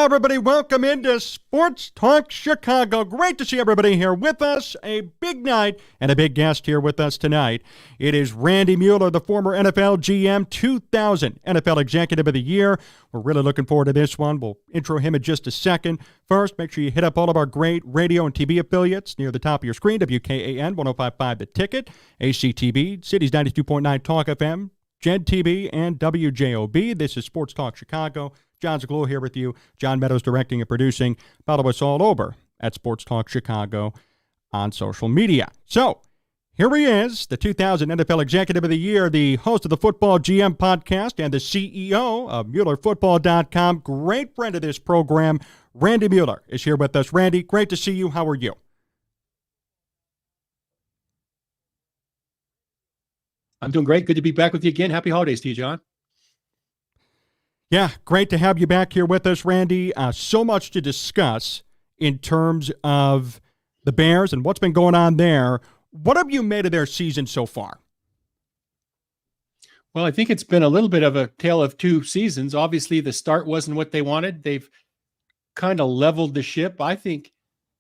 everybody. Welcome into Sports Talk Chicago. Great to see everybody here with us. A big night and a big guest here with us tonight. It is Randy Mueller, the former NFL GM, 2000 NFL Executive of the Year. We're really looking forward to this one. We'll intro him in just a second. First, make sure you hit up all of our great radio and TV affiliates near the top of your screen. WKAN 105.5 The Ticket, ACTV, Cities 92.9 Talk FM, Jed TV, and WJOB. This is Sports Talk Chicago. Jon Zaghloul here with you. John Meadows directing and producing. Follow us all over at Sports Talk Chicago on social media. So, here he is, the 2000 NFL Executive of the Year, the host of the Football GM podcast, and the CEO of MuellerFootball.com. Great friend of this program, Randy Mueller, is here with us. Randy, great to see you. How are you? I'm doing great. Good to be back with you again. Happy holidays to you, John. Yeah, great to have you back here with us, Randy. So much to discuss in terms of the Bears and what's been going on there. What have you made of their season so far? Well, I think it's been a little bit of a tale of two seasons. Obviously, the start wasn't what they wanted. They've kind of leveled the ship. I think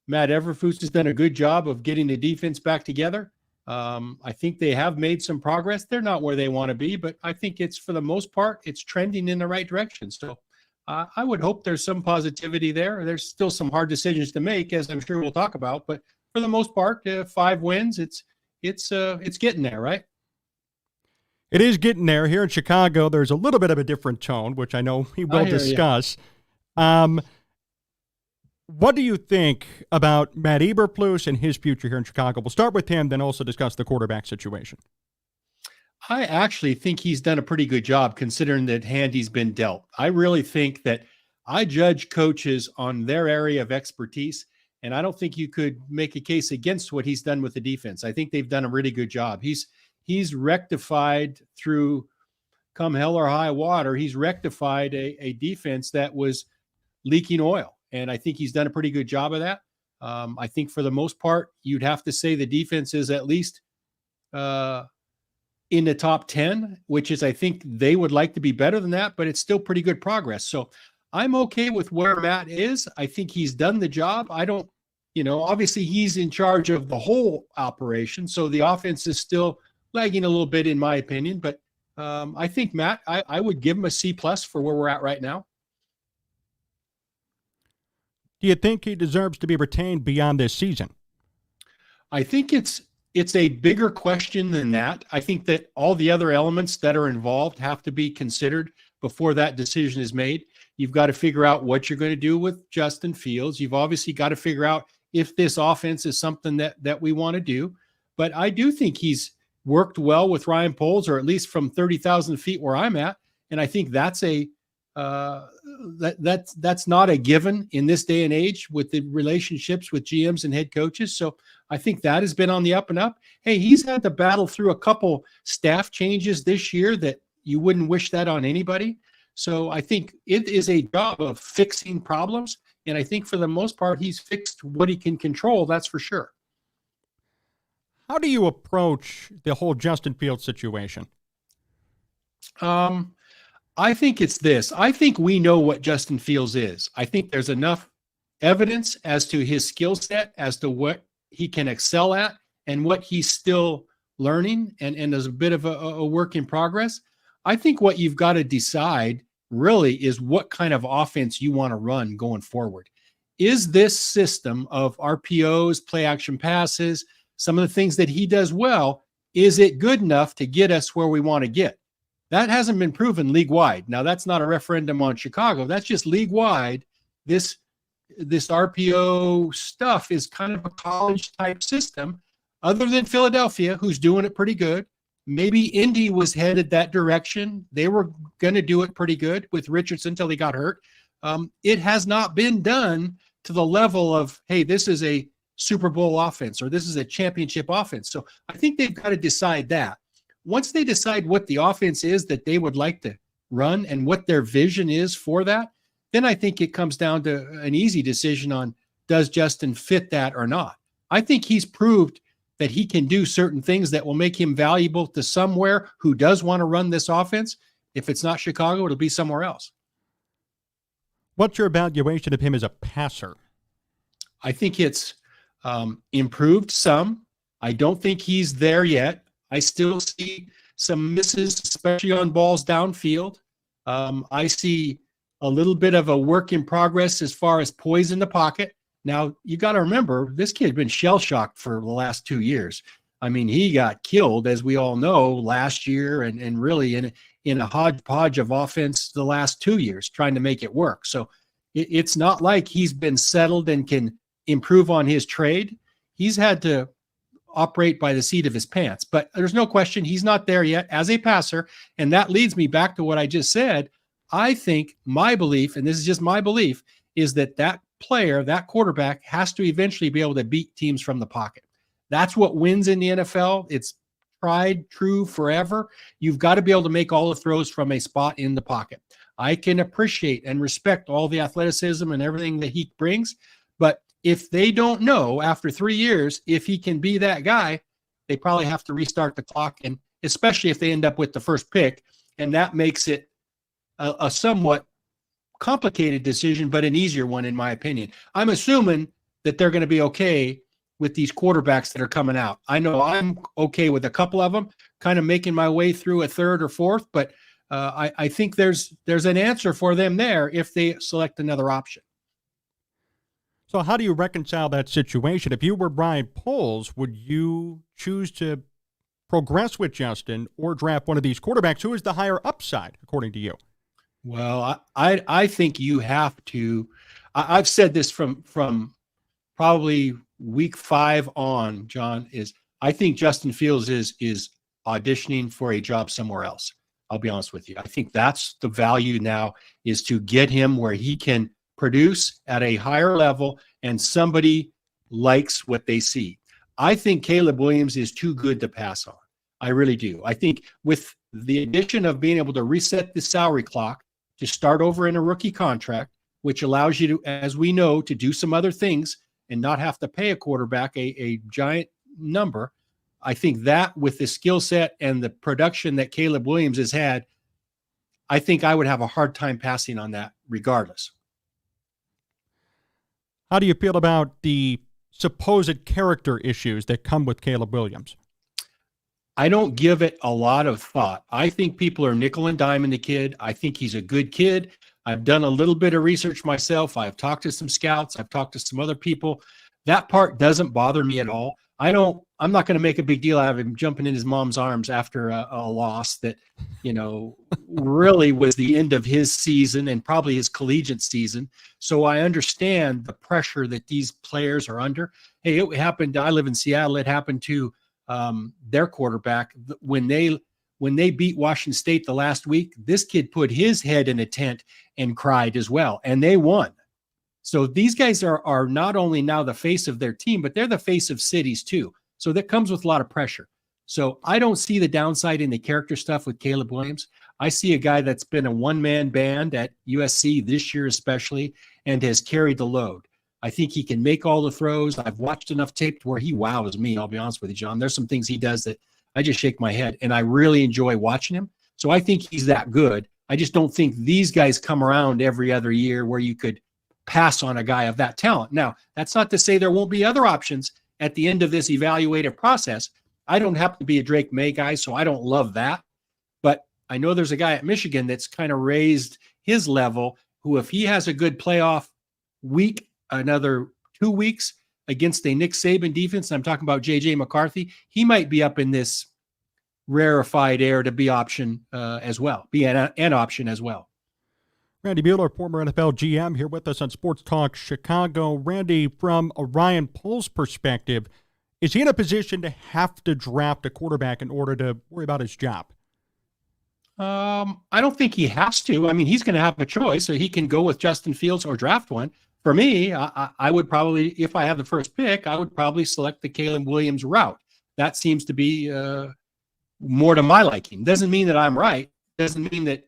Matt Eberflus has done a good job of getting the defense back together. I think they have made some progress. They're not where they want to be, but I think it's, for the most part, it's trending in the right direction. So I would hope there's some positivity there. There's still some hard decisions to make, as I'm sure we'll talk about, but for the most part, 5 wins, it's getting there, right? It is getting there. Here in Chicago, there's a little bit of a different tone, which I know we will discuss. What do you think about Matt Eberflus and his future here in Chicago? We'll start with him, then also discuss the quarterback situation. I actually think he's done a pretty good job considering that hand he's been dealt. I really think that I judge coaches on their area of expertise, and I don't think you could make a case against what he's done with the defense. I think they've done a really good job. He's rectified through come hell or high water. He's rectified a defense that was leaking oil. And I think he's done a pretty good job of that. I think for the most part, you'd have to say the defense is at least in the top 10, which is, I think they would like to be better than that, but it's still pretty good progress. So I'm okay with where Matt is. I think he's done the job. I don't, obviously he's in charge of the whole operation. So the offense is still lagging a little bit in my opinion, but I think Matt, I would give him a C+ for where we're at right now. Do you think he deserves to be retained beyond this season? I think it's a bigger question than that. I think that all the other elements that are involved have to be considered before that decision is made. You've got to figure out what you're going to do with Justin Fields. You've obviously got to figure out if this offense is something that we want to do. But I do think he's worked well with Ryan Poles, or at least from 30,000 feet where I'm at. And I think that's that's not a given in this day and age with the relationships with GMs and head coaches. So I think that has been on the up and up. Hey, he's had to battle through a couple staff changes this year that you wouldn't wish that on anybody. So I think it is a job of fixing problems. And I think for the most part, he's fixed what he can control. That's for sure. How do you approach the whole Justin Fields situation? I think it's this. I think we know what Justin Fields is. I think there's enough evidence as to his skill set, as to what he can excel at and what he's still learning. And there's a bit of a work in progress. I think what you've got to decide really is what kind of offense you want to run going forward. Is this system of RPOs, play action passes, some of the things that he does well, is it good enough to get us where we want to get? That hasn't been proven league-wide. Now, that's not a referendum on Chicago. That's just league-wide. This RPO stuff is kind of a college-type system, other than Philadelphia, who's doing it pretty good. Maybe Indy was headed that direction. They were going to do it pretty good with Richardson until he got hurt. It has not been done to the level of, hey, this is a Super Bowl offense or this is a championship offense. So I think they've got to decide that. Once they decide what the offense is that they would like to run and what their vision is for that, then I think it comes down to an easy decision on, does Justin fit that or not? I think he's proved that he can do certain things that will make him valuable to somewhere who does want to run this offense. If it's not Chicago, it'll be somewhere else. What's your evaluation of him as a passer? I think it's improved some. I don't think he's there yet. I still see some misses, especially on balls downfield. I see a little bit of a work in progress as far as poise in the pocket. Now, you got to remember, this kid's been shell-shocked for the last 2 years. I mean, he got killed, as we all know, last year and really in a hodgepodge of offense the last 2 years trying to make it work. So it's not like he's been settled and can improve on his trade. He's had to operate by the seat of his pants. But there's no question he's not there yet as a passer. And that leads me back to what I just said. I think my belief, and this is just my belief, is that that player, that quarterback, has to eventually be able to beat teams from the pocket. That's what wins in the NFL. It's tried true forever. You've got to be able to make all the throws from a spot in the pocket. I can appreciate and respect all the athleticism and everything that he brings, but if they don't know after 3 years if he can be that guy, they probably have to restart the clock, and especially if they end up with the first pick, and that makes it a somewhat complicated decision, but an easier one in my opinion. I'm assuming that they're going to be okay with these quarterbacks that are coming out. I know I'm okay with a couple of them, kind of making my way through a third or fourth, but I think there's an answer for them there if they select another option. So how do you reconcile that situation? If you were Brian Poles, would you choose to progress with Justin or draft one of these quarterbacks? Who is the higher upside, according to you? Well, I think you have to. I've said this from probably week 5 on, John, is I think Justin Fields is auditioning for a job somewhere else. I'll be honest with you. I think that's the value now, is to get him where he can produce at a higher level and somebody likes what they see. I think Caleb Williams is too good to pass on. I really do. I think with the addition of being able to reset the salary clock to start over in a rookie contract, which allows you to, as we know, to do some other things and not have to pay a quarterback a giant number. I think that with the skill set and the production that Caleb Williams has had, I think I would have a hard time passing on that regardless. How do you feel about the supposed character issues that come with Caleb Williams? I don't give it a lot of thought. I think people are nickel and diming the kid. I think he's a good kid. I've done a little bit of research myself. I've talked to some scouts. I've talked to some other people. That part doesn't bother me at all. I'm not going to make a big deal out of him jumping in his mom's arms after a loss that, really was the end of his season and probably his collegiate season. So I understand the pressure that these players are under. Hey, it happened. I live in Seattle. It happened to their quarterback when they beat Washington State the last week. This kid put his head in a tent and cried as well, and they won. So these guys are not only now the face of their team, but they're the face of cities too. So that comes with a lot of pressure. So I don't see the downside in the character stuff with Caleb Williams. I see a guy that's been a one-man band at USC this year especially and has carried the load. I think he can make all the throws. I've watched enough tape to where he wows me, I'll be honest with you, John. There's some things he does that I just shake my head, and I really enjoy watching him. So I think he's that good. I just don't think these guys come around every other year where you could pass on a guy of that talent. Now, that's not to say there won't be other options at the end of this evaluative process. I don't happen to be a Drake May guy, so I don't love that. But I know there's a guy at Michigan that's kind of raised his level, who if he has a good playoff week, another 2 weeks against a Nick Saban defense, and I'm talking about J.J. McCarthy, he might be up in this rarefied air to be option as well, be an option as well. Randy Mueller, former NFL GM, here with us on Sports Talk Chicago. Randy, from a Ryan Poles perspective, is he in a position to have to draft a quarterback in order to worry about his job? I don't think he has to. I mean, he's going to have a choice, so he can go with Justin Fields or draft one. For me, I would probably, if I have the first pick, I would probably select the Caleb Williams route. That seems to be more to my liking. Doesn't mean that I'm right. Doesn't mean that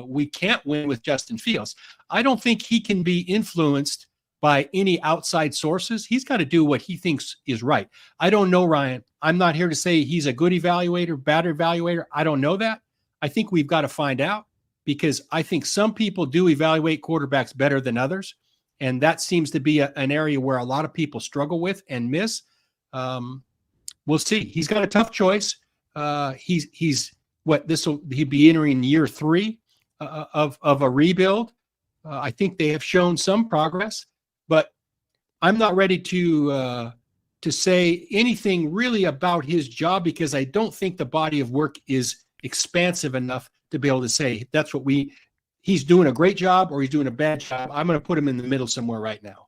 we can't win with Justin Fields. I don't think he can be influenced by any outside sources. He's got to do what he thinks is right. I don't know, Ryan. I'm not here to say he's a good evaluator, bad evaluator. I don't know that. I think we've got to find out. because I think some people do evaluate quarterbacks better than others. And that seems to be an area where a lot of people struggle with and miss. We'll see. He's got a tough choice. He'd be entering year 3 of a rebuild. I think they have shown some progress, but I'm not ready to say anything really about his job, because I don't think the body of work is expansive enough to be able to say he's doing a great job or he's doing a bad job. I'm going to put him in the middle somewhere right now.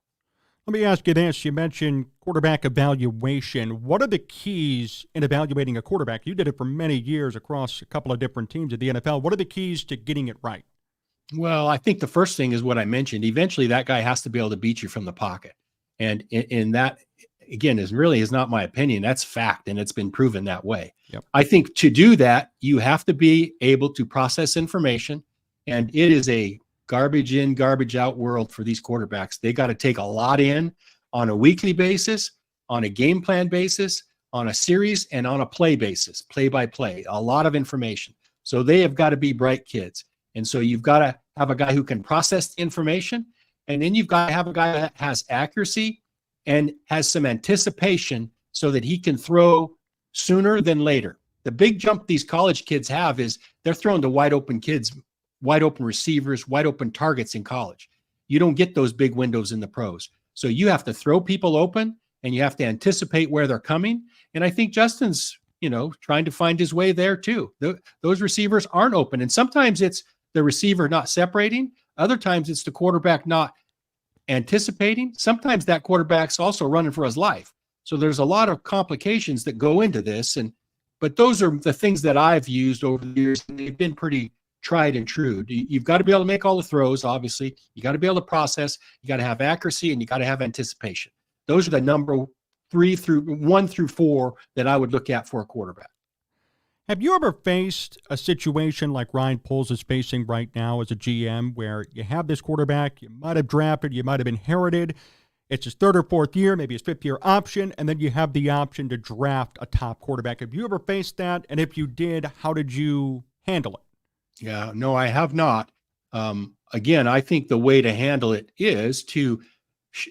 Let me ask you this. You mentioned quarterback evaluation. What are the keys in evaluating a quarterback? You did it for many years across a couple of different teams at the NFL. What are the keys to getting it right? Well, I think the first thing is what I mentioned. Eventually, that guy has to be able to beat you from the pocket. And in that, again, is not my opinion. That's fact, and it's been proven that way. Yep. I think to do that, you have to be able to process information, and it is a garbage in, garbage out world for these quarterbacks. They got to take a lot in on a weekly basis, on a game plan basis, on a series, and on a play basis, play by play, a lot of information. So they have got to be bright kids. And so you've got to have a guy who can process the information, and then you've got to have a guy that has accuracy and has some anticipation so that he can throw sooner than later. The big jump these college kids have is they're throwing to wide open kids, wide open receivers, wide open targets in college. You don't get those big windows in the pros. So you have to throw people open, and you have to anticipate where they're coming. And I think Justin's, trying to find his way there too. Those receivers aren't open. And sometimes it's the receiver not separating. Other times it's the quarterback not anticipating. Sometimes that quarterback's also running for his life. So there's a lot of complications that go into this. But those are the things that I've used over the years, and they've been pretty tried and true. You've got to be able to make all the throws, obviously. You got to be able to process. You got to have accuracy, and you got to have anticipation. Those are the number 1 through 4 that I would look at for a quarterback. Have you ever faced a situation like Ryan Poles is facing right now as a GM, where you have this quarterback you might have drafted, you might have inherited, it's his 3rd or 4th year, maybe his 5th year option, and then you have the option to draft a top quarterback? Have you ever faced that? And if you did, how did you handle it? Yeah, no, I have not. Again, I think the way to handle it is to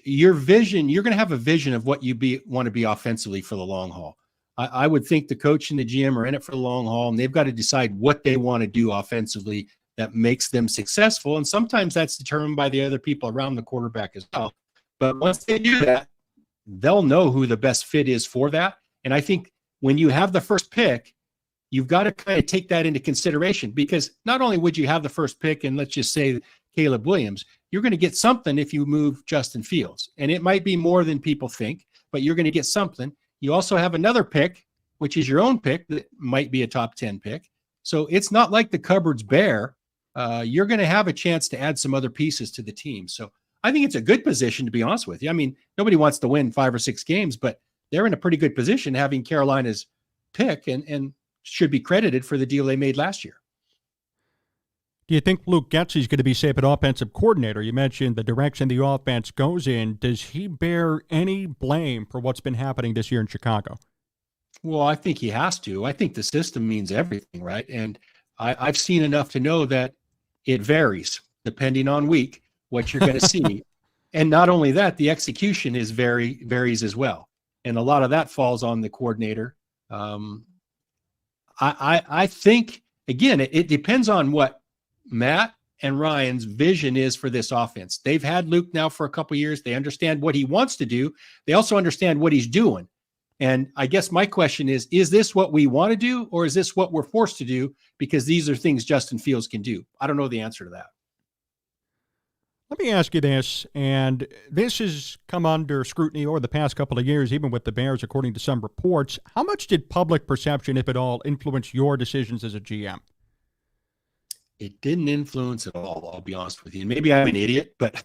your vision. You're going to have a vision of what you want to be offensively for the long haul. I would think the coach and the GM are in it for the long haul, and they've got to decide what they want to do offensively that makes them successful. And sometimes that's determined by the other people around the quarterback as well. But once they do that, they'll know who the best fit is for that. And I think when you have the first pick, you've got to kind of take that into consideration, because not only would you have the first pick, and let's just say Caleb Williams, you're going to get something if you move Justin Fields. And it might be more than people think, but you're going to get something. You also have another pick, which is your own pick, that might be a top 10 pick. So it's not like the cupboard's bare. You're going to have a chance to add some other pieces to the team. So I think it's a good position, to be honest with you. I mean, nobody wants to win 5 or 6 games, but they're in a pretty good position having Carolina's pick, and should be credited for the deal they made last year. Do you think Luke Getsy's going to be safe at offensive coordinator? You mentioned the direction the offense goes in. Does he bear any blame for what's been happening this year in Chicago? Well, I think he has to. I think the system means everything, right? And I've seen enough to know that it varies depending on week, what you're going to see. And not only that, the execution varies as well. And a lot of that falls on the coordinator. I think, again, it depends on what Matt and Ryan's vision is for this offense. They've had Luke now for a couple of years. They understand what he wants to do. They also understand what he's doing. And I guess my question is this what we want to do, or is this what we're forced to do because these are things Justin Fields can do? I don't know the answer to that. Let me ask you this, and this has come under scrutiny over the past couple of years, even with the Bears, according to some reports. How much did public perception, if at all, influence your decisions as a GM? It didn't influence at all, I'll be honest with you. Maybe I'm an idiot, but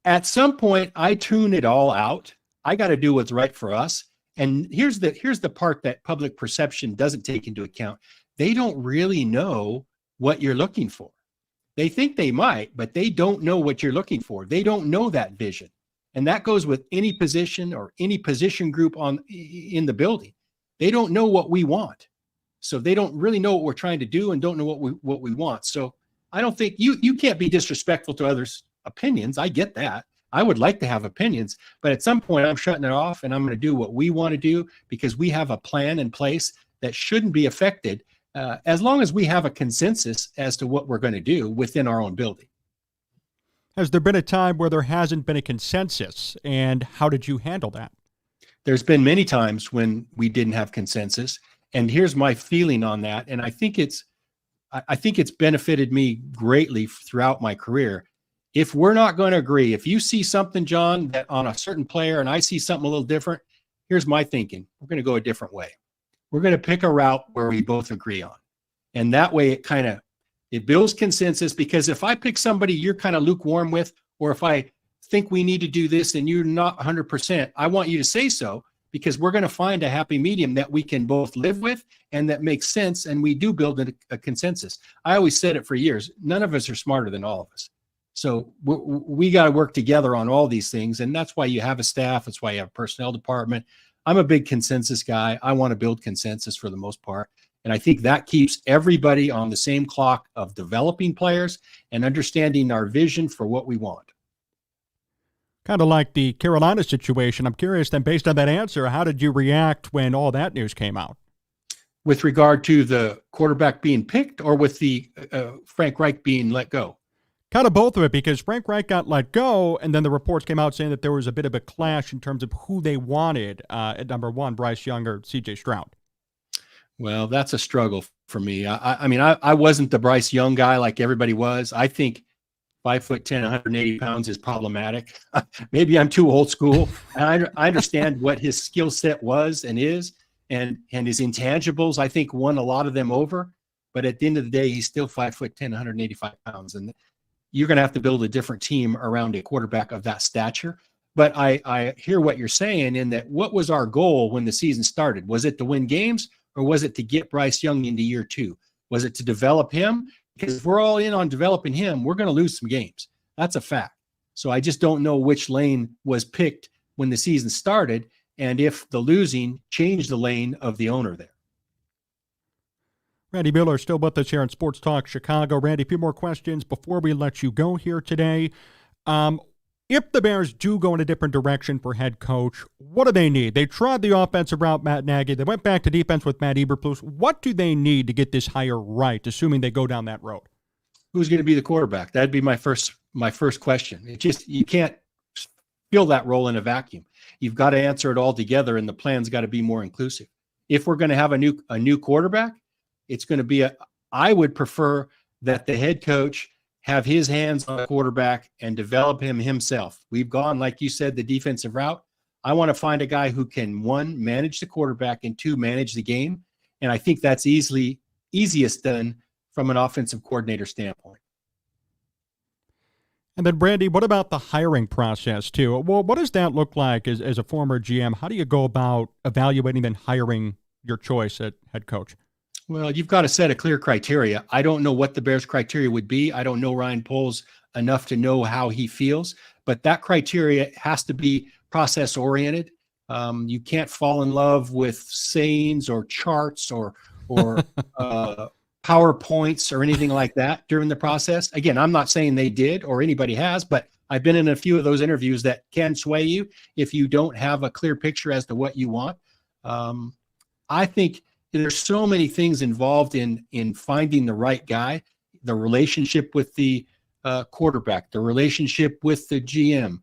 at some point, I tune it all out. I got to do what's right for us. And here's the part that public perception doesn't take into account. They don't really know what you're looking for. They think they might, but they don't know what you're looking for. They don't know that vision. And that goes with any position or any position group in the building. They don't know what we want. So they don't really know what we're trying to do and don't know what we want. So I don't think you can't be disrespectful to others' opinions. I get that. I would like to have opinions, but at some point I'm shutting it off and I'm going to do what we want to do because we have a plan in place that shouldn't be affected as long as we have a consensus as to what we're going to do within our own building. Has there been a time where there hasn't been a consensus, and how did you handle that? There's been many times when we didn't have consensus, and here's my feeling on that. And I think it's benefited me greatly throughout my career. If we're not going to agree, if you see something, John, that on a certain player and I see something a little different, here's my thinking. We're going to go a different way. We're going to pick a route where we both agree on. And that way it builds consensus, because if I pick somebody you're kind of lukewarm with, or if I think we need to do this and you're not 100%, I want you to say so, because we're going to find a happy medium that we can both live with and that makes sense. And we do build a consensus. I always said it for years. None of us are smarter than all of us. So we got to work together on all these things. And that's why you have a staff. That's why you have a personnel department. I'm a big consensus guy. I want to build consensus for the most part. And I think that keeps everybody on the same clock of developing players and understanding our vision for what we want. Kind of like the Carolina situation. I'm curious then, based on that answer, how did you react when all that news came out? With regard to the quarterback being picked, or with the Frank Reich being let go? Kind of both of it, because Frank Reich got let go, and then the reports came out saying that there was a bit of a clash in terms of who they wanted at number one, Bryce Young or C.J. Stroud. Well, that's a struggle for me. I mean, I wasn't the Bryce Young guy like everybody was. I think 5'10", 180 pounds is problematic. Maybe I'm too old school. And I understand what his skill set was and is, and his intangibles, I think, won a lot of them over. But at the end of the day, he's still 5'10", 185 pounds. And you're going to have to build a different team around a quarterback of that stature. But I hear what you're saying, in that what was our goal when the season started? Was it to win games, or was it to get Bryce Young into year two? Was it to develop him? Because if we're all in on developing him, we're going to lose some games. That's a fact. So I just don't know which lane was picked when the season started, and if the losing changed the lane of the owner there. Randy Mueller still with us here on Sports Talk Chicago. Randy, a few more questions before we let you go here today. If the Bears do go in a different direction for head coach, what do they need? They tried the offensive route, Matt Nagy. They went back to defense with Matt Eberflus. What do they need to get this hire right, assuming they go down that road? Who's going to be the quarterback? That'd be my first question. You can't fill that role in a vacuum. You've got to answer it all together, and the plan's got to be more inclusive. If we're going to have a new quarterback, it's going to be I would prefer that the head coach have his hands on the quarterback and develop him himself. We've gone, like you said, the defensive route. I want to find a guy who can, one, manage the quarterback, and two, manage the game. And I think that's easiest done from an offensive coordinator standpoint. And then, Brandy, what about the hiring process, too? Well, what does that look like as a former GM? How do you go about evaluating and hiring your choice at head coach? Well, you've got to set a clear criteria. I don't know what the Bears' criteria would be. I don't know Ryan Poles enough to know how he feels, but that criteria has to be process-oriented. You can't fall in love with sayings or charts or PowerPoints or anything like that during the process. Again, I'm not saying they did or anybody has, but I've been in a few of those interviews that can sway you if you don't have a clear picture as to what you want. I think there's so many things involved in finding the right guy, the relationship with the quarterback, the relationship with the GM,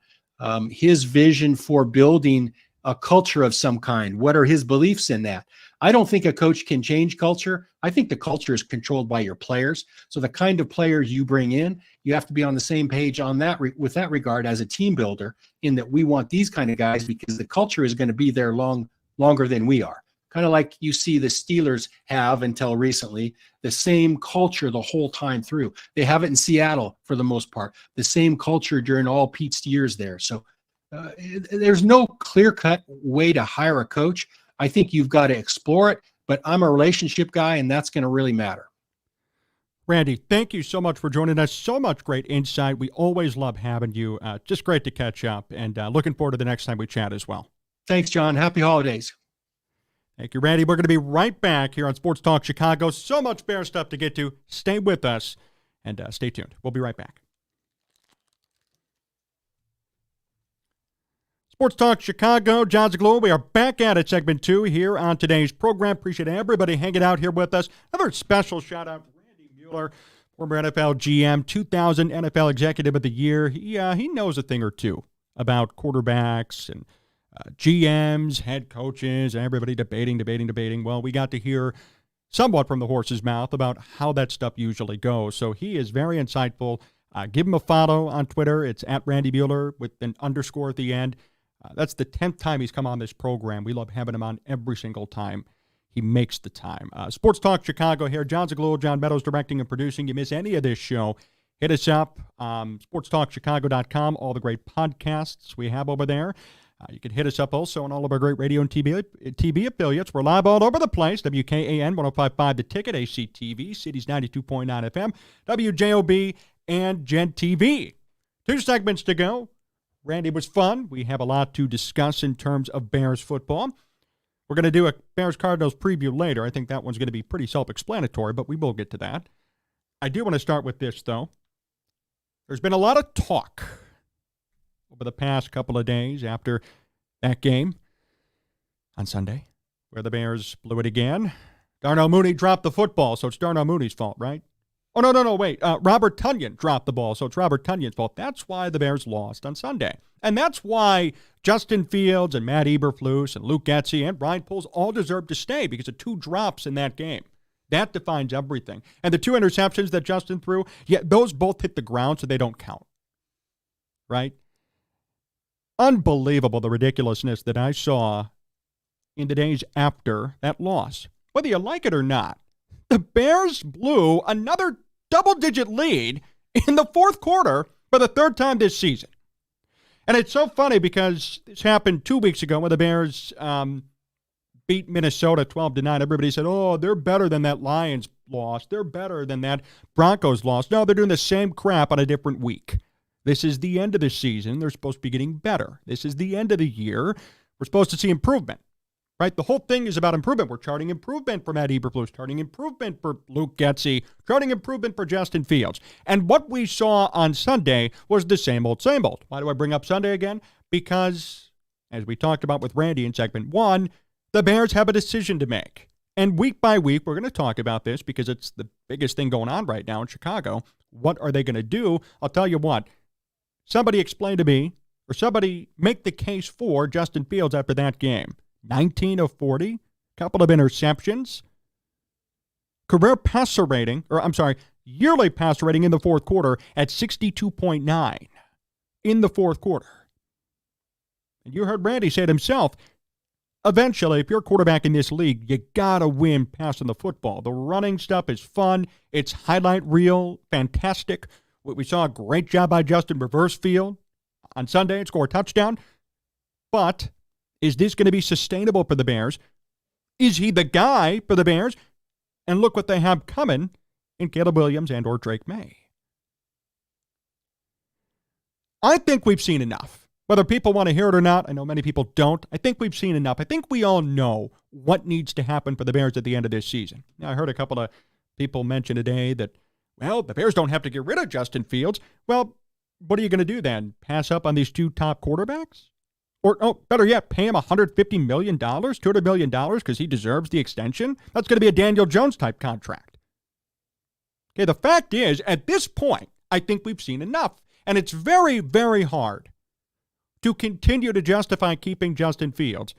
his vision for building a culture of some kind. What are his beliefs in that? I don't think a coach can change culture. I think the culture is controlled by your players. So the kind of players you bring in, you have to be on the same page on that with that regard as a team builder, in that we want these kind of guys because the culture is going to be there longer than we are. Kind of like you see the Steelers have, until recently, the same culture the whole time through. They have it in Seattle for the most part, the same culture during all Pete's years there. So there's no clear-cut way to hire a coach. I think you've got to explore it, but I'm a relationship guy, and that's going to really matter. Randy, thank you so much for joining us. So much great insight. We always love having you. Just great to catch up, and looking forward to the next time we chat as well. Thanks, John. Happy holidays. Thank you, Randy. We're going to be right back here on Sports Talk Chicago. So much Bear stuff to get to. Stay with us and stay tuned. We'll be right back. Sports Talk Chicago, Jon Zaghloul. We are back at it, segment 2 here on today's program. Appreciate everybody hanging out here with us. Another special shout out to Randy Mueller, former NFL GM, 2000 NFL Executive of the Year. He knows a thing or two about quarterbacks and GMs, head coaches, and everybody debating. Well, we got to hear somewhat from the horse's mouth about how that stuff usually goes. So he is very insightful. Give him a follow on Twitter. It's at Randy Mueller with an underscore at the end. That's the 10th time he's come on this program. We love having him on every single time he makes the time. Sports Talk Chicago here. Jon Zaghloul, John Meadows directing and producing. You miss any of this show, hit us up, sportstalkchicago.com, all the great podcasts we have over there. You can hit us up also on all of our great radio and TV affiliates. We're live all over the place. WKAN 105.5 The Ticket, ACTV, Cities 92.9 FM, WJOB, and Gen TV. 2 segments to go. Randy was fun. We have a lot to discuss in terms of Bears football. We're going to do a Bears-Cardinals preview later. I think that one's going to be pretty self-explanatory, but we will get to that. I do want to start with this, though. There's been a lot of talk over the past couple of days after that game on Sunday where the Bears blew it again. Darnell Mooney dropped the football, so it's Darnell Mooney's fault, right? Oh, no, wait. Robert Tonyan dropped the ball, so it's Robert Tonyan's fault. That's why the Bears lost on Sunday. And that's why Justin Fields and Matt Eberflus and Luke Getsy and Brian Poles all deserve to stay because of 2 drops in that game. That defines everything. And the 2 interceptions that Justin threw, those both hit the ground, so they don't count. Right? Unbelievable, the ridiculousness that I saw in the days after that loss. Whether you like it or not, the Bears blew another double-digit lead in the fourth quarter for the 3rd time this season. And it's so funny because this happened 2 weeks ago when the Bears beat Minnesota 12-9. Everybody said, oh, they're better than that Lions loss. They're better than that Broncos loss. No, they're doing the same crap on a different week. This is the end of the season. They're supposed to be getting better. This is the end of the year. We're supposed to see improvement. Right? The whole thing is about improvement. We're charting improvement for Matt Eberflus, charting improvement for Luke Getsy, charting improvement for Justin Fields. And what we saw on Sunday was the same old, same old. Why do I bring up Sunday again? Because, as we talked about with Randy in segment 1, the Bears have a decision to make. And week by week, we're going to talk about this because it's the biggest thing going on right now in Chicago. What are they going to do? I'll tell you what. Somebody explain to me, or somebody make the case for Justin Fields after that game. 19 of 40, couple of interceptions. Yearly passer rating in the fourth quarter at 62.9 in the fourth quarter. And you heard Randy say it himself. Eventually, if you're a quarterback in this league, you got to win passing the football. The running stuff is fun. It's highlight reel, fantastic. We saw a great job by Justin reverse field on Sunday and score a touchdown. But is this going to be sustainable for the Bears? Is he the guy for the Bears? And look what they have coming in Caleb Williams and or Drake May. I think we've seen enough. Whether people want to hear it or not, I know many people don't. I think we've seen enough. I think we all know what needs to happen for the Bears at the end of this season. Now, I heard a couple of people mention today that, well, the Bears don't have to get rid of Justin Fields. Well, what are you going to do then? Pass up on these 2 top quarterbacks? Or, better yet, pay him $150 million, $200 million because he deserves the extension? That's going to be a Daniel Jones-type contract. Okay, the fact is, at this point, I think we've seen enough. And it's very, very hard to continue to justify keeping Justin Fields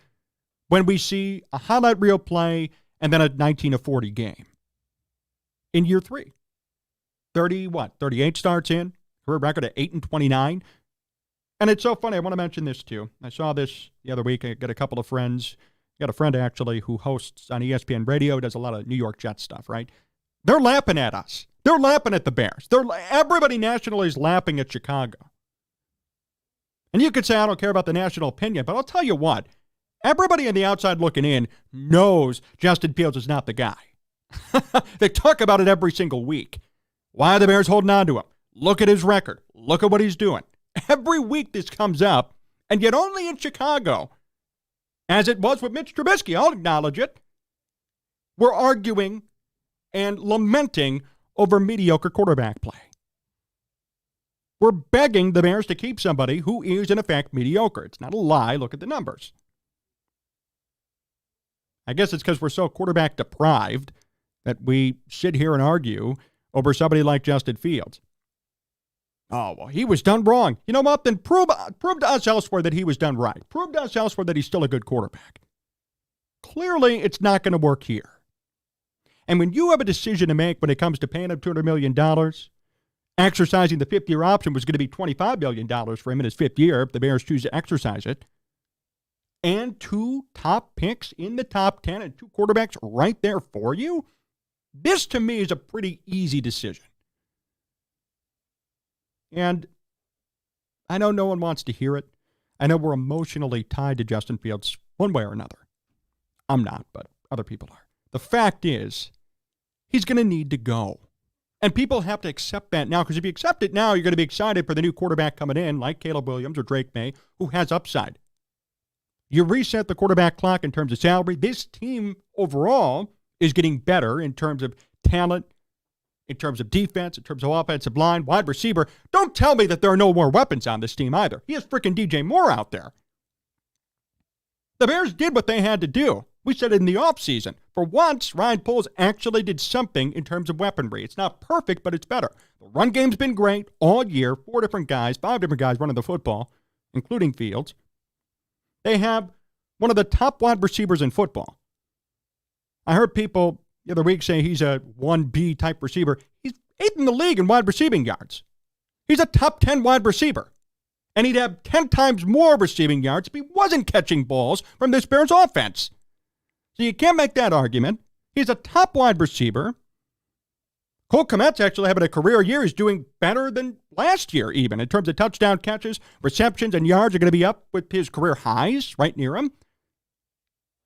when we see a highlight reel play and then a 19 of 40 game. In year 3. 38 starts in, career record at 8-29. And it's so funny. I want to mention this too. I saw this the other week. I got a couple of friends. Got a friend actually who hosts on ESPN Radio, does a lot of New York Jets stuff, right? They're laughing at us. They're laughing at the Bears. Everybody nationally is laughing at Chicago. And you could say, I don't care about the national opinion, but I'll tell you what. Everybody on the outside looking in knows Justin Fields is not the guy. They talk about it every single week. Why are the Bears holding on to him? Look at his record. Look at what he's doing. Every week this comes up, and yet only in Chicago as it was with Mitch Trubisky. I'll acknowledge it. We're arguing and lamenting over mediocre quarterback play. We're begging the Bears to keep somebody who is, in effect, mediocre. It's not a lie. Look at the numbers. I guess it's because we're so quarterback deprived that we sit here and argue over somebody like Justin Fields. Oh, well, he was done wrong. You know what? Then prove to us elsewhere that he was done right. Prove to us elsewhere that he's still a good quarterback. Clearly, it's not going to work here. And when you have a decision to make when it comes to paying him $200 million, exercising the fifth-year option was going to be $25 million for him in his fifth year if the Bears choose to exercise it, and 2 top picks in the top 10 and 2 quarterbacks right there for you, this to me is a pretty easy decision. And I know no one wants to hear it. I know we're emotionally tied to Justin Fields one way or another. I'm not, but other people are. The fact is, he's going to need to go. And people have to accept that now, because if you accept it now, you're going to be excited for the new quarterback coming in, like Caleb Williams or Drake May, who has upside. You reset the quarterback clock in terms of salary. This team overall is getting better in terms of talent, in terms of defense, in terms of offensive line, wide receiver. Don't tell me that there are no more weapons on this team either. He has freaking DJ Moore out there. The Bears did what they had to do. We said it in the offseason. For once, Ryan Poles actually did something in terms of weaponry. It's not perfect, but it's better. The run game's been great all year. 5 different guys running the football, including Fields. They have one of the top wide receivers in football. I heard people the other week say he's a 1B type receiver. He's 8th in the league in wide receiving yards. He's a top 10 wide receiver. And he'd have 10 times more receiving yards if he wasn't catching balls from this Bears offense. So you can't make that argument. He's a top wide receiver. Cole Kmet's actually having a career year. He's doing better than last year even in terms of touchdown catches. Receptions and yards are going to be up with his career highs right near him.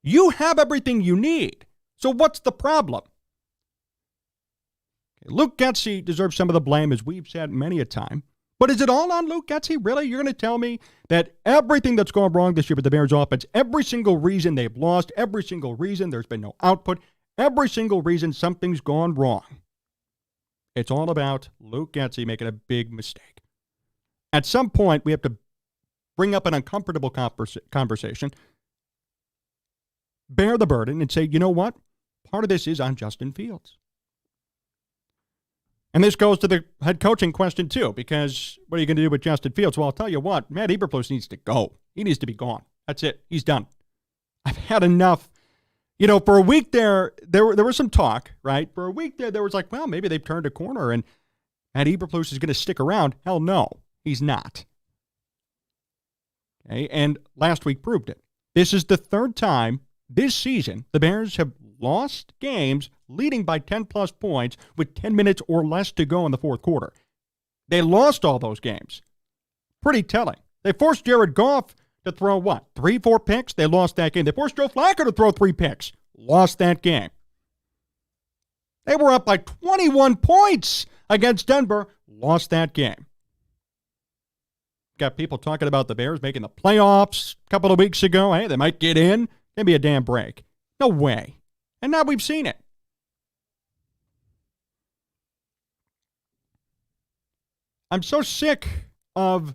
You have everything you need. So what's the problem? Luke Getsy deserves some of the blame, as we've said many a time. But is it all on Luke Getsy? Really? You're going to tell me that everything that's gone wrong this year with the Bears offense, every single reason they've lost, every single reason there's been no output, every single reason something's gone wrong, it's all about Luke Getsy making a big mistake. At some point, we have to bring up an uncomfortable conversation, bear the burden, and say, you know what? Part of this is on Justin Fields. And this goes to the head coaching question, too, because what are you going to do with Justin Fields? Well, I'll tell you what, Matt Eberflus needs to go. He needs to be gone. That's it. He's done. I've had enough. You know, for a week there was some talk, right? For a week there was like, well, maybe they've turned a corner and Matt Eberflus is going to stick around. Hell no, he's not. Okay, and last week proved it. This is the third time this season the Bears have lost games leading by 10-plus points with 10 minutes or less to go in the fourth quarter. They lost all those games. Pretty telling. They forced Jared Goff to throw, 3-4 picks? They lost that game. They forced Joe Flacco to throw 3 picks. Lost that game. They were up by 21 points against Denver. Lost that game. Got people talking about the Bears making the playoffs a couple of weeks ago. Hey, they might get in. Give me a damn break. No way. And now we've seen it. I'm so sick of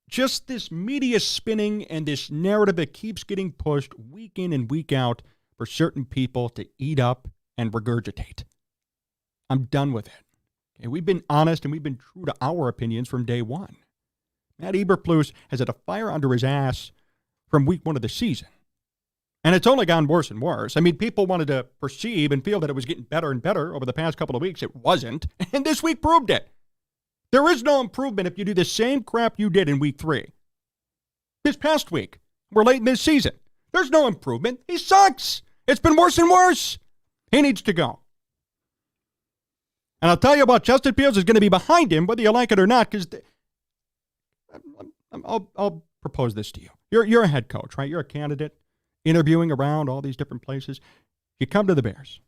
just this media spinning and this narrative that keeps getting pushed week in and week out for certain people to eat up and regurgitate. I'm done with it. Okay, we've been honest and we've been true to our opinions from day one. Matt Eberflus has had a fire under his ass from week 1 of the season. And it's only gone worse and worse. I mean, people wanted to perceive and feel that it was getting better and better over the past couple of weeks. It wasn't. And this week proved it. There is no improvement if you do the same crap you did in week 3. This past week, we're late in this season. There's no improvement. He sucks. It's been worse and worse. He needs to go. And I'll tell you what, Justin Fields is going to be behind him, whether you like it or not, because I'll propose this to you. You're a head coach, right? You're a candidate interviewing around all these different places. You come to the Bears.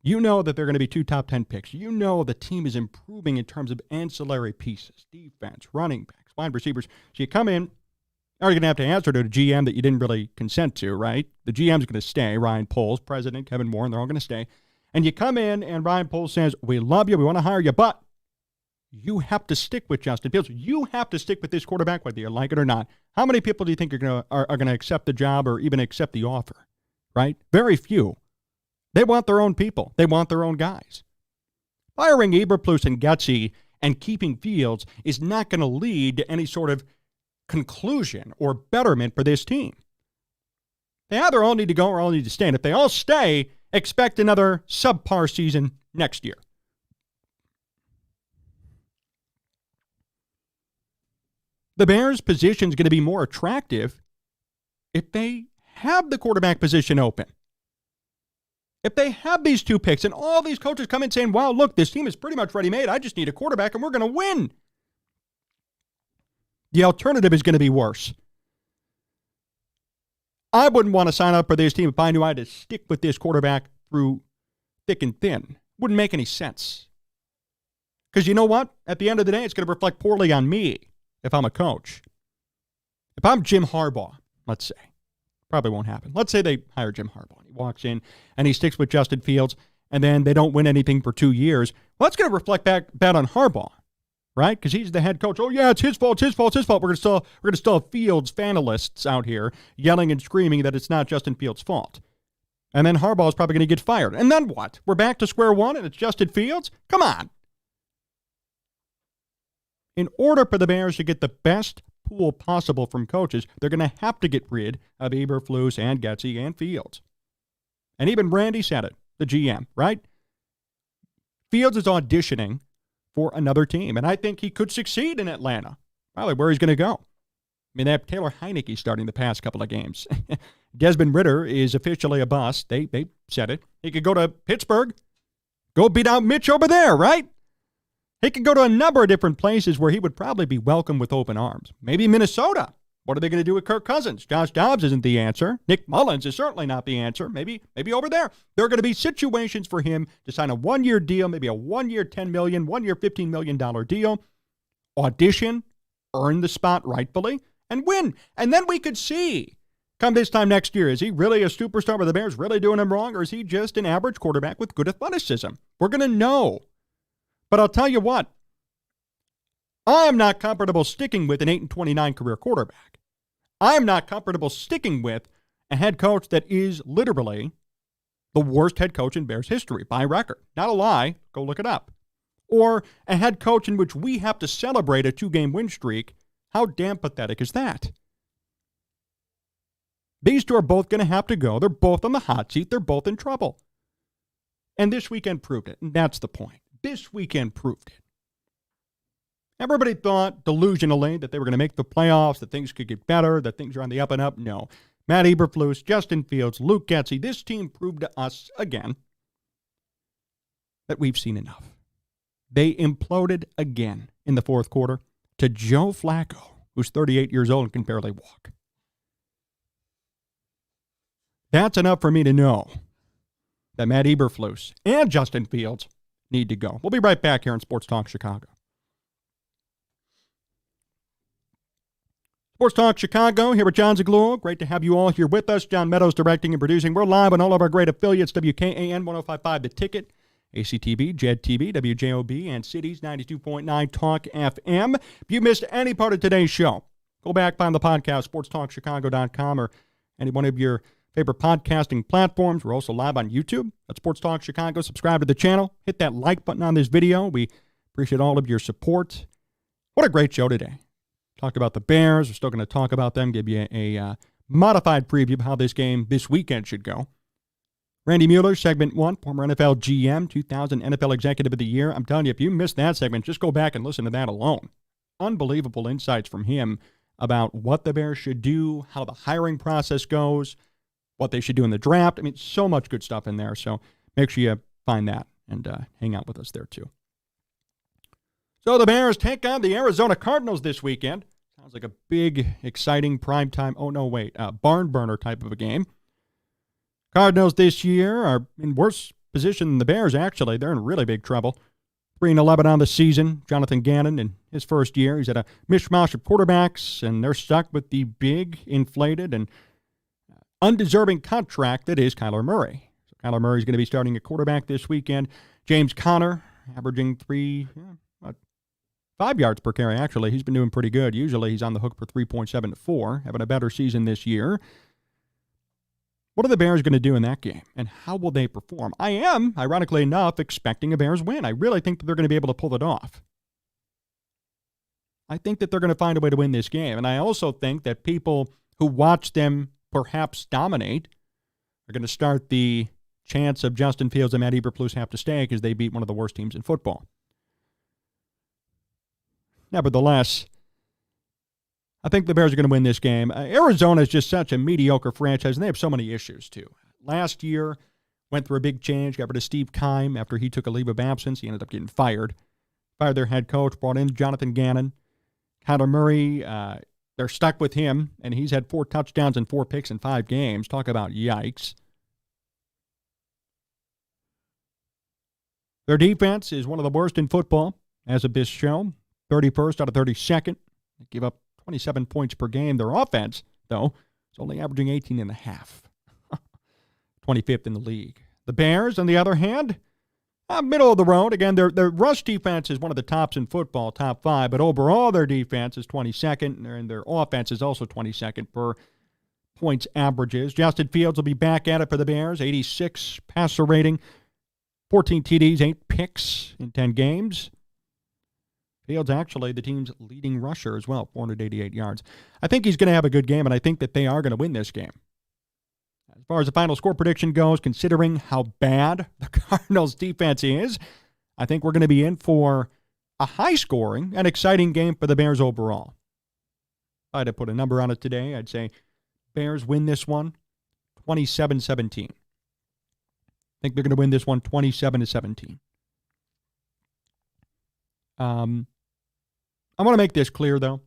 You know that they're going to be 2 top 10 picks. You know the team is improving in terms of ancillary pieces, defense, running backs, wide receivers. So you come in, You're going to have to answer to a GM that you didn't really consent to, right? The GM's going to stay. Ryan Poles, president, Kevin Warren, they're all going to stay. And you come in and Ryan Poles says, we love you, we want to hire you, but you have to stick with Justin Fields. You have to stick with this quarterback, whether you like it or not. How many people do you think are going to accept the job or even accept the offer, right? Very few. They want their own people. They want their own guys. Firing Eberflus and Getsy and keeping Fields is not going to lead to any sort of conclusion or betterment for this team. They either all need to go or all need to stay. And if they all stay, expect another subpar season next year. The Bears' position is going to be more attractive if they have the quarterback position open. If they have these two picks and all these coaches come in saying, wow, look, this team is pretty much ready-made. I just need a quarterback and we're going to win. The alternative is going to be worse. I wouldn't want to sign up for this team if I knew I had to stick with this quarterback through thick and thin. Wouldn't make any sense. Because you know what? At the end of the day, it's going to reflect poorly on me if I'm a coach. If I'm Jim Harbaugh, let's say, probably won't happen. Let's say they hire Jim Harbaugh. He walks in and he sticks with Justin Fields, and then they don't win anything for 2 years. Well, that's going to reflect bad on Harbaugh, right? Because he's the head coach. Oh, yeah, it's his fault, it's his fault, it's his fault. We're going to still have Fields fanalists out here yelling and screaming that it's not Justin Fields' fault. And then Harbaugh's probably going to get fired. And then what? We're back to square one and it's Justin Fields? Come on. In order for the Bears to get the best pool possible from coaches, they're going to have to get rid of Eberflus and Getsy and Fields. And even Randy said it, the GM, right? Fields is auditioning for another team, and I think he could succeed in Atlanta. Probably where he's going to go. I mean, they have Taylor Heineke starting the past couple of games. Desmond Ridder is officially a bust. They said it. He could go to Pittsburgh, go beat out Mitch over there, right? He could go to a number of different places where he would probably be welcomed with open arms. Maybe Minnesota. What are they going to do with Kirk Cousins? Josh Dobbs isn't the answer. Nick Mullins is certainly not the answer. Maybe over there. There are going to be situations for him to sign a one-year deal, maybe a one-year $10 million, one-year $15 million deal, audition, earn the spot rightfully, and win. And then we could see, come this time next year, is he really a superstar? Are the Bears really doing him wrong? Or is he just an average quarterback with good athleticism? We're going to know. But I'll tell you what, I am not comfortable sticking with an 8-29 career quarterback. I am not comfortable sticking with a head coach that is literally the worst head coach in Bears history by record. Not a lie. Go look it up. Or a head coach in which we have to celebrate a 2-game win streak. How damn pathetic is that? These two are both going to have to go. They're both on the hot seat. They're both in trouble. And this weekend proved it. And that's the point. This weekend proved it. Everybody thought delusionally that they were going to make the playoffs, that things could get better, that things are on the up and up. No. Matt Eberflus, Justin Fields, Luke Getsy, this team proved to us again that we've seen enough. They imploded again in the fourth quarter to Joe Flacco, who's 38 years old and can barely walk. That's enough for me to know that Matt Eberflus and Justin Fields need to go. We'll be right back here on Sports Talk Chicago. Sports Talk Chicago, here with Jon Zaghloul. Great to have you all here with us. John Meadows directing and producing. We're live on all of our great affiliates, WKAN 105.5 The Ticket, ACTV, JED TV, WJOB, and Cities 92.9 Talk FM. If you missed any part of today's show, go back, find the podcast, sportstalkchicago.com, or any one of your favorite podcasting platforms. We're also live on YouTube at Sports Talk Chicago. Subscribe to the channel. Hit that like button on this video. We appreciate all of your support. What a great show today. Talked about the Bears. We're still going to talk about them, give you a modified preview of how this game this weekend should go. Randy Mueller, segment 1, former NFL GM, 2000 NFL Executive of the Year. I'm telling you, if you missed that segment, just go back and listen to that alone. Unbelievable insights from him about what the Bears should do, how the hiring process goes, what they should do in the draft. I mean, so much good stuff in there. So make sure you find that and hang out with us there too. So the Bears take on the Arizona Cardinals this weekend. Sounds like a big, exciting primetime, barn burner type of a game. Cardinals this year are in worse position than the Bears, actually. They're in really big trouble. 3-11 on the season. Jonathan Gannon in his first year. He's had a mishmash of quarterbacks, and they're stuck with the big, inflated, and undeserving contract that is Kyler Murray. So Kyler Murray's going to be starting at quarterback this weekend. James Conner, averaging 5 yards per carry, actually. He's been doing pretty good. Usually he's on the hook for 3.7 to 4, having a better season this year. What are the Bears going to do in that game, and how will they perform? I am, ironically enough, expecting a Bears win. I really think that they're going to be able to pull it off. I think that they're going to find a way to win this game, and I also think that people who watch them perhaps dominate are going to start the chance of Justin Fields and Matt Eberflus have to stay because they beat one of the worst teams in football. Nevertheless, I think the Bears are going to win this game. Arizona is just such a mediocre franchise, and they have so many issues, too. Last year, went through a big change, got rid of Steve Keim after he took a leave of absence. He ended up getting fired. Fired their head coach, brought in Jonathan Gannon. Kyler Murray, they're stuck with him, and he's had 4 touchdowns and 4 picks in 5 games. Talk about yikes. Their defense is one of the worst in football as of this show. 31st out of 32nd. They give up 27 points per game. Their offense, though, is only averaging 18.5. 25th in the league. The Bears, on the other hand, middle of the road. Again, their rush defense is one of the tops in football, top 5, but overall their defense is 22nd, and their offense is also 22nd for points averages. Justin Fields will be back at it for the Bears, 86 passer rating, 14 TDs, 8 picks in 10 games. Fields actually the team's leading rusher as well, 488 yards. I think he's going to have a good game, and I think that they are going to win this game. As far as the final score prediction goes, considering how bad the Cardinals' defense is, I think we're going to be in for a high-scoring and exciting game for the Bears overall. If I had to put a number on it today, I'd say Bears win this one 27-17. I think they're going to win this one 27-17. I want to make this clear, though,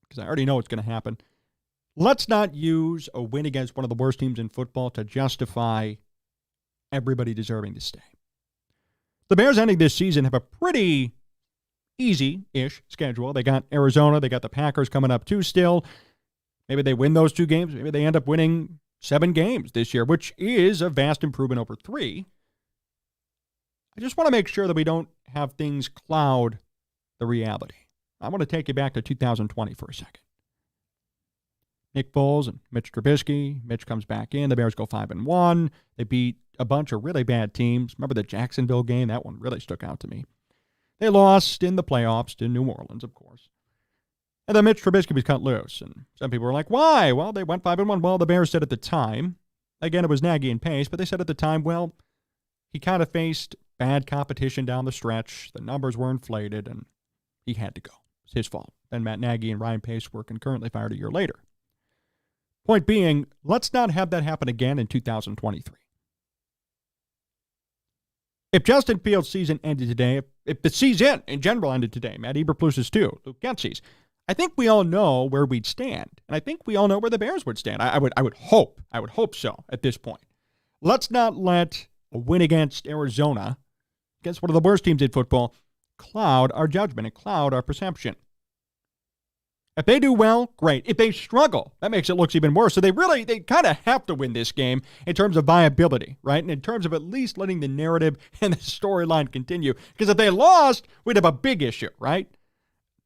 because I already know what's going to happen. Let's not use a win against one of the worst teams in football to justify everybody deserving to stay. The Bears ending this season have a pretty easy-ish schedule. They got Arizona. They got the Packers coming up, too, still. Maybe they win those 2 games. Maybe they end up winning 7 games this year, which is a vast improvement over 3. I just want to make sure that we don't have things cloud the reality. I want to take you back to 2020 for a second. Nick Foles and Mitch Trubisky. Mitch comes back in. The Bears go 5-1. They beat a bunch of really bad teams. Remember the Jacksonville game? That one really stuck out to me. They lost in the playoffs to New Orleans, of course. And then Mitch Trubisky was cut loose. And some people were like, why? Well, they went 5-1. Well, the Bears said at the time, again, it was Nagy and Pace, but they said at the time, well, he kind of faced bad competition down the stretch. The numbers were inflated, and he had to go. It's his fault. Then Matt Nagy and Ryan Pace were concurrently fired a year later. Point being, let's not have that happen again in 2023. If Justin Fields' season ended today, if the season in general ended today, Matt Eberflus's too, Luke Getzey's, I think we all know where we'd stand. And I think we all know where the Bears would stand. I would hope so at this point. Let's not let a win against Arizona, against one of the worst teams in football, cloud our judgment and cloud our perception. If they do well, great. If they struggle, that makes it look even worse. So they kind of have to win this game in terms of viability, right? And in terms of at least letting the narrative and the storyline continue. Because if they lost, we'd have a big issue, right?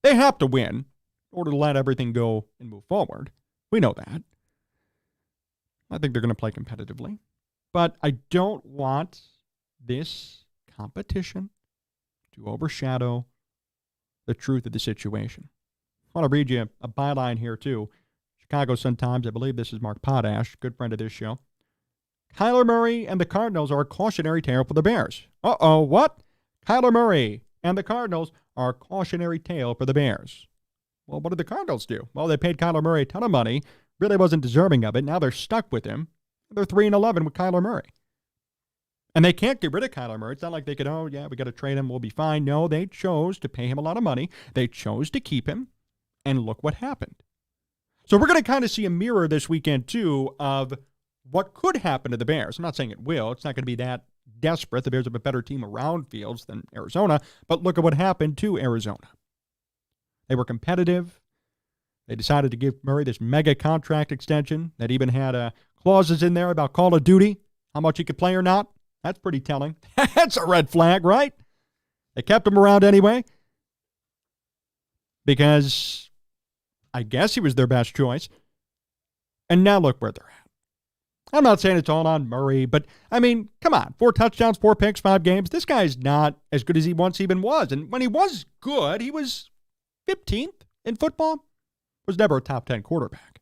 They have to win in order to let everything go and move forward. We know that. I think they're going to play competitively. But I don't want this competition to overshadow the truth of the situation. I want to read you a byline here, too. Chicago Sun-Times, I believe this is Mark Potash, good friend of this show. Kyler Murray and the Cardinals are a cautionary tale for the Bears. Uh-oh, what? Kyler Murray and the Cardinals are a cautionary tale for the Bears. Well, what did the Cardinals do? Well, they paid Kyler Murray a ton of money, really wasn't deserving of it. Now they're stuck with him. They're 3-11 with Kyler Murray. And they can't get rid of Kyler Murray. It's not like they could, we got to trade him, we'll be fine. No, they chose to pay him a lot of money. They chose to keep him. And look what happened. So we're going to kind of see a mirror this weekend, too, of what could happen to the Bears. I'm not saying it will. It's not going to be that desperate. The Bears have a better team around Fields than Arizona, but look at what happened to Arizona. They were competitive. They decided to give Murray this mega contract extension that even had clauses in there about Call of Duty, how much he could play or not. That's pretty telling. That's a red flag, right? They kept him around anyway because I guess he was their best choice. And now look where they're at. I'm not saying it's all on Murray, but, I mean, come on. 4 touchdowns, 4 picks, 5 games. This guy's not as good as he once even was. And when he was good, he was 15th in football. Was never a top 10 quarterback.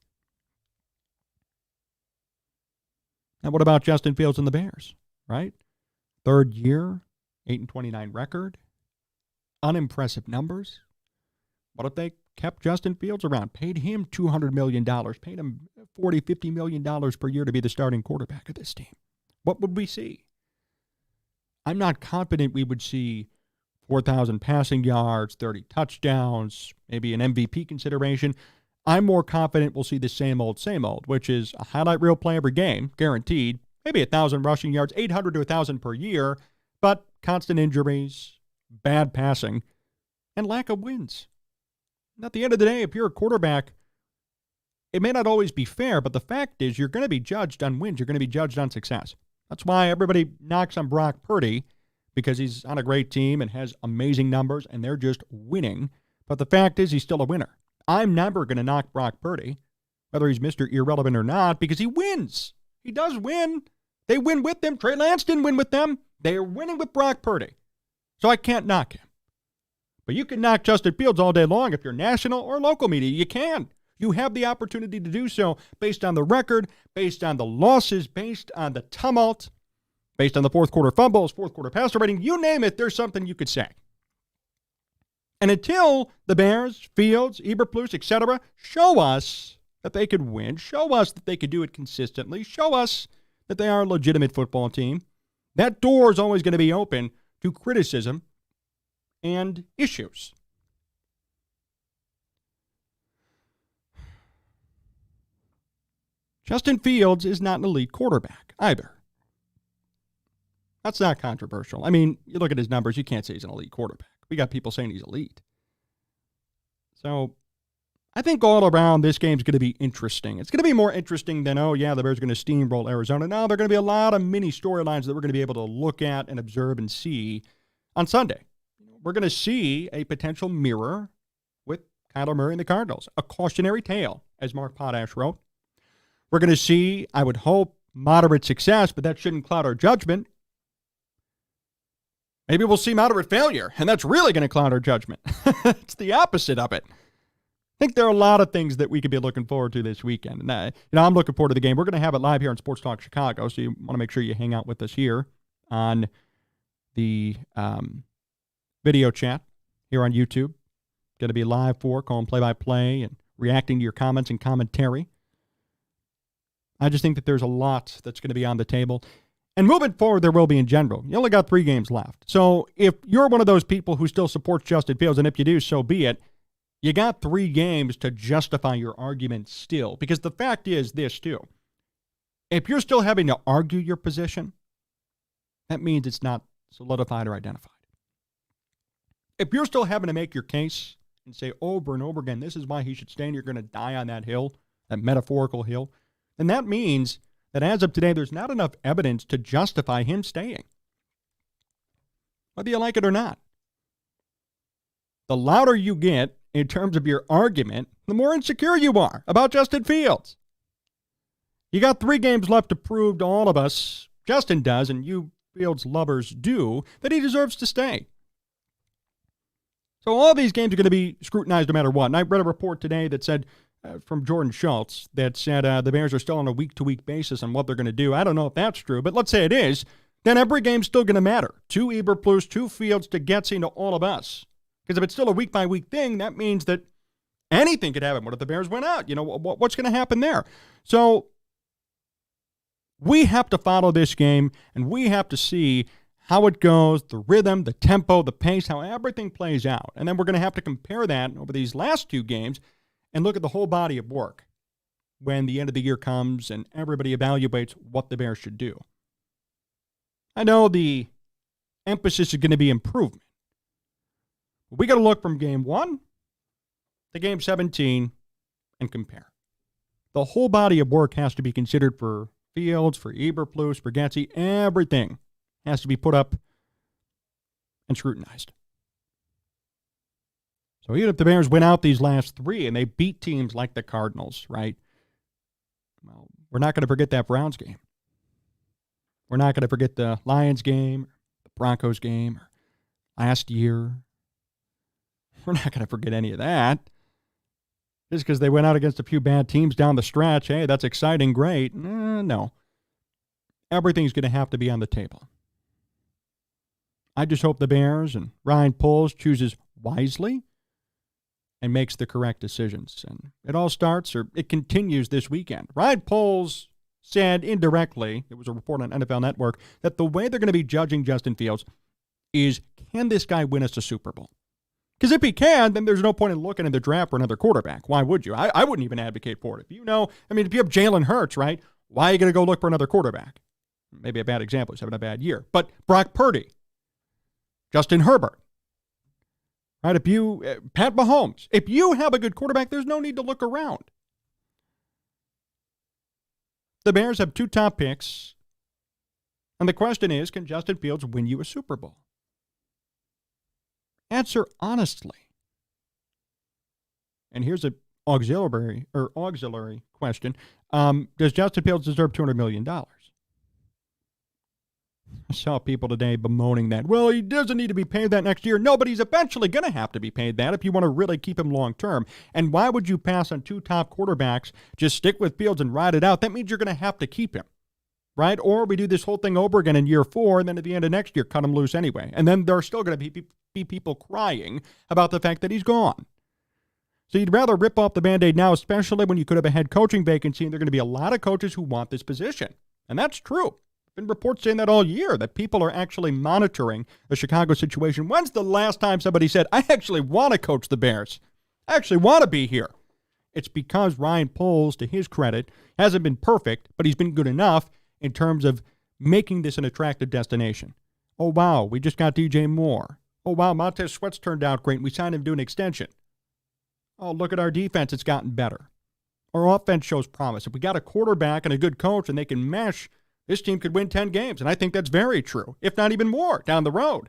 Now, what about Justin Fields and the Bears, right? 3rd year, 8-29 record, unimpressive numbers. What if they kept Justin Fields around, paid him $200 million, paid him $40, $50 million per year to be the starting quarterback of this team? What would we see? I'm not confident we would see 4,000 passing yards, 30 touchdowns, maybe an MVP consideration. I'm more confident we'll see the same old, which is a highlight reel play every game, guaranteed, maybe 1,000 rushing yards, 800 to 1,000 per year, but constant injuries, bad passing, and lack of wins. And at the end of the day, if you're a quarterback, it may not always be fair, but the fact is you're going to be judged on wins. You're going to be judged on success. That's why everybody knocks on Brock Purdy, because he's on a great team and has amazing numbers, and they're just winning. But the fact is he's still a winner. I'm never going to knock Brock Purdy, whether he's Mr. Irrelevant or not, because he wins. He does win. They win with him. Trey Lance didn't win with them. They are winning with Brock Purdy. So I can't knock him. But you can knock Justin Fields all day long if you're national or local media. You can. You have the opportunity to do so based on the record, based on the losses, based on the tumult, based on the fourth quarter fumbles, fourth quarter passer rating. You name it, there's something you could say. And until the Bears, Fields, Eberflus, etc., show us that they could win, show us that they could do it consistently, show us that they are a legitimate football team, that door is always going to be open to criticism and issues. Justin Fields is not an elite quarterback either. That's not controversial. I mean, you look at his numbers, you can't say he's an elite quarterback. We got people saying he's elite. So I think all around this game's going to be interesting. It's going to be more interesting than, oh, yeah, the Bears are going to steamroll Arizona. No, there are going to be a lot of mini storylines that we're going to be able to look at and observe and see on Sunday. We're going to see a potential mirror with Kyler Murray and the Cardinals, a cautionary tale, as Mark Potash wrote. We're going to see, I would hope, moderate success, but that shouldn't cloud our judgment. Maybe we'll see moderate failure, and that's really going to cloud our judgment. It's the opposite of it. I think there are a lot of things that we could be looking forward to this weekend. And I'm looking forward to the game. We're going to have it live here on Sports Talk Chicago, so you want to make sure you hang out with us here on the video chat here on YouTube. Going to be live for calling play-by-play and reacting to your comments and commentary. I just think that there's a lot that's going to be on the table. And moving forward, there will be in general. You only got 3 games left. So if you're one of those people who still supports Justin Fields, and if you do, so be it, you got 3 games to justify your argument still. Because the fact is this, too. If you're still having to argue your position, that means it's not solidified or identified. If you're still having to make your case and say over and over again, this is why he should stay and you're going to die on that hill, that metaphorical hill, then that means that as of today, there's not enough evidence to justify him staying, whether you like it or not. The louder you get in terms of your argument, the more insecure you are about Justin Fields. You got 3 games left to prove to all of us, Justin does, and you Fields lovers do, that he deserves to stay. So all these games are going to be scrutinized no matter what. And I read a report today that said, from Jordan Schultz, that said the Bears are still on a week-to-week basis on what they're going to do. I don't know if that's true, but let's say it is. Then every game's still going to matter. 2 Eberflus, 2 Fields to Getsy, to all of us. Because if it's still a week-by-week thing, that means that anything could happen. What if the Bears went out? You know, what's going to happen there? So we have to follow this game, and we have to see how it goes, the rhythm, the tempo, the pace, how everything plays out. And then we're going to have to compare that over these last 2 games and look at the whole body of work when the end of the year comes and everybody evaluates what the Bears should do. I know the emphasis is going to be improvement. We got to look from game 1 to game 17 and compare. The whole body of work has to be considered for Fields, for Eberflus, for Getsy. Everything has to be put up and scrutinized. So even if the Bears win out these last 3 and they beat teams like the Cardinals, right? Well, we're not going to forget that Browns game. We're not going to forget the Lions game, the Broncos game, or last year. We're not going to forget any of that. Just because they went out against a few bad teams down the stretch, hey, that's exciting, great. No. Everything's going to have to be on the table. I just hope the Bears and Ryan Poles chooses wisely and makes the correct decisions. And it all starts, or it continues this weekend. Ryan Poles said indirectly, it was a report on NFL Network, that the way they're going to be judging Justin Fields is, can this guy win us a Super Bowl? Because if he can, then there's no point in looking at the draft for another quarterback. Why would you? I wouldn't even advocate for it. If you know, if you have Jalen Hurts, right, why are you going to go look for another quarterback? Maybe a bad example. He's having a bad year. But Brock Purdy, Justin Herbert, right? Pat Mahomes, if you have a good quarterback, there's no need to look around. The Bears have 2 top picks. And the question is, can Justin Fields win you a Super Bowl? Answer honestly. And here's an auxiliary question. Does Justin Fields deserve $200 million? I saw people today bemoaning that. Well, he doesn't need to be paid that next year. No, but he's eventually going to have to be paid that if you want to really keep him long term. And why would you pass on 2 top quarterbacks? Just stick with Fields and ride it out. That means you're going to have to keep him, right? Or we do this whole thing over again in year 4, and then at the end of next year, cut him loose anyway. And then there are still going to be people crying about the fact that he's gone. So you'd rather rip off the Band-Aid now, especially when you could have a head coaching vacancy, and there are going to be a lot of coaches who want this position. And that's true. Been reports saying that all year, that people are actually monitoring the Chicago situation. When's the last time somebody said, I actually want to coach the Bears? I actually want to be here. It's because Ryan Poles, to his credit, hasn't been perfect, but he's been good enough in terms of making this an attractive destination. Oh, wow, we just got DJ Moore. Oh, wow, Montez Sweat's turned out great. We signed him to an extension. Oh, look at our defense. It's gotten better. Our offense shows promise. If we got a quarterback and a good coach and they can mesh, this team could win 10 games, and I think that's very true, if not even more, down the road.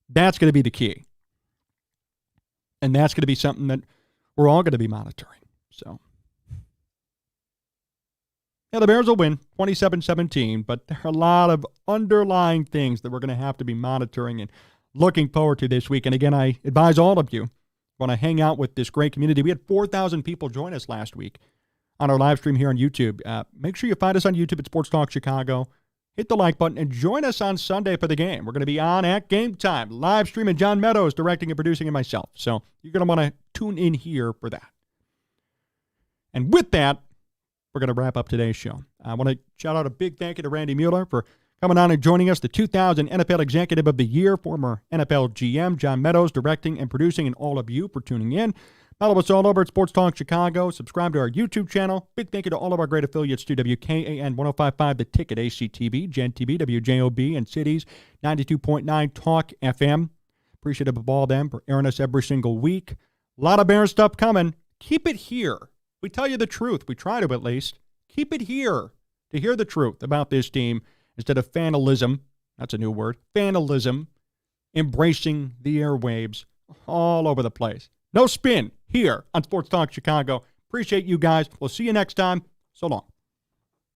That's going to be the key. And that's going to be something that we're all going to be monitoring. So, yeah, the Bears will win 27-17, but there are a lot of underlying things that we're going to have to be monitoring and looking forward to this week. And again, I advise all of you want to hang out with this great community. We had 4,000 people join us last week on our live stream here on YouTube. Make sure you find us on YouTube at Sports Talk Chicago. Hit the like button and join us on Sunday for the game. We're going to be on at game time, live streaming. John Meadows directing and producing, and myself. So you're going to want to tune in here for that. And with that, we're going to wrap up today's show. I want to shout out a big thank you to Randy Mueller for coming on and joining us, the 2000 NFL Executive of the Year, former NFL GM, John Meadows directing and producing, and all of you for tuning in. Follow us all over at Sports Talk Chicago. Subscribe to our YouTube channel. Big thank you to all of our great affiliates to WKAN 105.5, The Ticket, ACTV, Gen TV, WJOB, and Cities 92.9 Talk FM. Appreciative of all of them for airing us every single week. A lot of Bears stuff coming. Keep it here. We tell you the truth. We try to, at least. Keep it here to hear the truth about this team instead of fanalism. That's a new word. Fanalism. Embracing the airwaves all over the place. No spin here on Sports Talk Chicago. Appreciate you guys. We'll see you next time. So long.